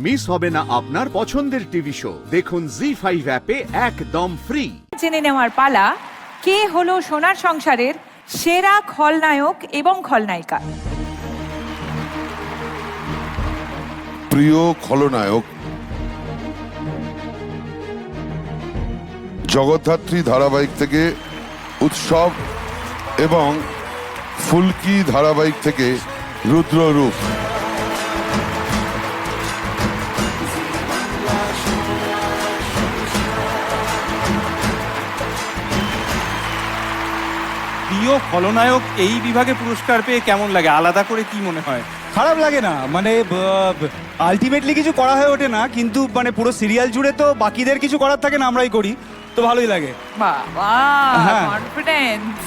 Miss হবে না আপনার পছন্দের টিভি শো। দেখুন জি5 অ্যাপে একদম ফ্রি। জেনে নেওয়ার পালা, কে হলো সোনার সংসারের সেরা খলনায়ক এবং খলনায়িকা। প্রিয় খলনায়ক জগদ্ধাত্রী ধারাবাহিক থেকে উৎসব এবং ফুলকি ধারাবাহিক থেকে রুদ্ররূপ। প্রিয় খলনায়ক এই বিভাগে পুরস্কার পেয়ে কেমন লাগে? আলাদা করে কি মনে হয়? খারাপ লাগে না, মানে আলটিমেটলি কিছু করা হয়ে ওঠে না, কিন্তু মানে পুরো সিরিয়াল জুড়ে তো বাকিদের কিছু করার থাকে না, আমরাই করি, তো ভালোই লাগে। বাবা, হ্যাঁ। কনফিডেন্স।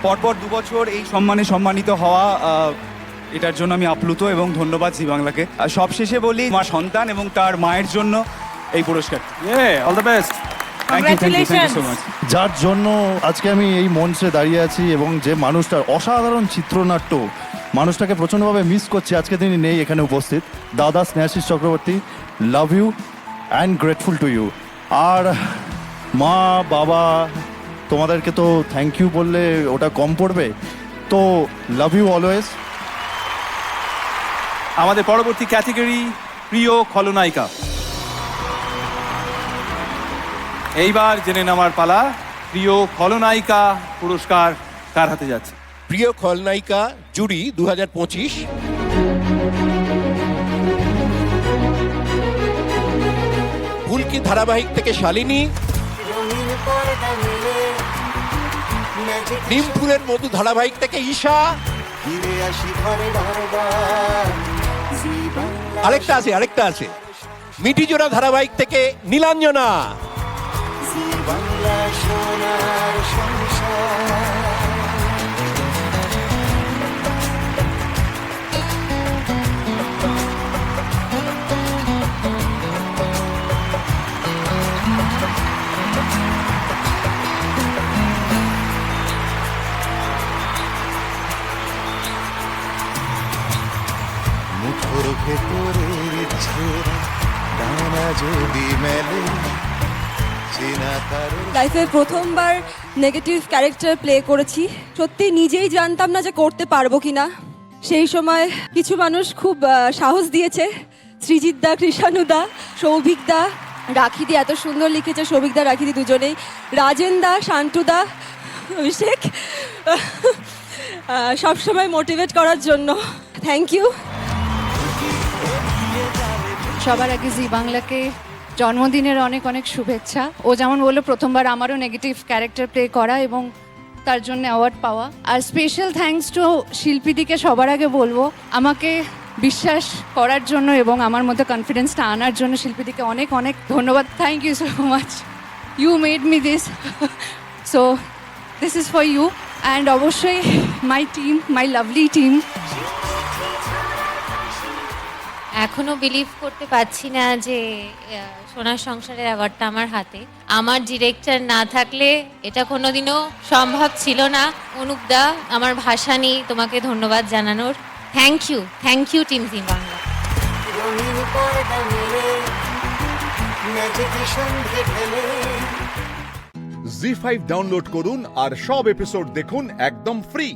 পরপর 2 বছর এই সম্মানে সম্মানিত হওয়া, এটার জন্য আমি আপ্লুত এবং ধন্যবাদ জি বাংলাকে। আর সবশেষে বলি আমার সন্তান এবং তার মায়ের জন্য এই পুরস্কার। All the best. Thank you so much. যার জন্য আজকে আমি এই মঞ্চে দাঁড়িয়ে আছি এবং যে মানুষটার অসাধারণ চিত্রনাট্য, মানুষটাকে প্রচণ্ডভাবে মিস করছি, আজকে তিনি নেই এখানে উপস্থিত। দাদা Snehashish Chakraborty, love you and grateful to you. আর মা বাবা তোমাদেরকে তো থ্যাংক ইউ বললে ওটা কম পড়বে, তো লাভ ইউ অলওয়েজ। আমাদের পরবর্তী ক্যাটেগরি প্রিয় খলনায়িকা। এইবার জেনে নেওয়ার পালা, প্রিয় খলনায়িকা পুরস্কার কার হাতে যাচ্ছে? প্রিয় খলনায়িকা জুরি 2025, ফুলকি ধারাবাহিক থেকে শালিনী, নিমফুলের মধু ধারাবাহিক থেকে ঈশা, আরেকটা আছে মিটিজোড়া ধারাবাহিক থেকে নীলাঞ্জনা, মুঠোর ভেতরের ছোড়া ডানা যদি মেলে চেনা কারো। লাইফে প্রথমবার নেগেটিভ ক্যারেক্টার প্লে করেছি, সত্যি নিজেই জানতাম না যে করতে পারবো কিনা। সেই সময় কিছু মানুষ খুব সাহস দিয়েছে, সৃজিত দা, কৃষাণু দা, সৌভিক দা, রাখিদি এত সুন্দর লিখেছে, সৌভিক দা রাখিদি দুজনেই, রাজেন দা, শান্টু দা, অভিষেক, সবসময় মোটিভেট করার জন্য থ্যাংক ইউ। সবার আগে জি বাংলাকে জন্মদিনের অনেক অনেক শুভেচ্ছা। ও যেমন বললো প্রথমবার আমারও নেগেটিভ ক্যারেক্টার প্লে করা এবং তার জন্য অ্যাওয়ার্ড পাওয়া। আর স্পেশাল থ্যাঙ্কস টু শিল্পীদিকে সবার আগে বলবো, আমাকে বিশ্বাস করার জন্য এবং আমার মধ্যে কনফিডেন্সটা আনার জন্য শিল্পীদিকে অনেক অনেক ধন্যবাদ। Thank you so much, you made me this, so this is for you. And অবশ্যই my team, my lovely team. এখনো বিলিভ করতে পারছি না যে সোনার সংসারের অ্যাওয়ার্ডটা আমার হাতে। আমার ডিরেক্টর না থাকলে এটা কোনোদিনও সম্ভব ছিল না। অনুপ দা, আমার ভাষা নেই তোমাকে ধন্যবাদ জানানোর। Thank you team Zee Bangla. জি5 ডাউনলোড করুন আর সব এপিসোড দেখুন একদম ফ্রি।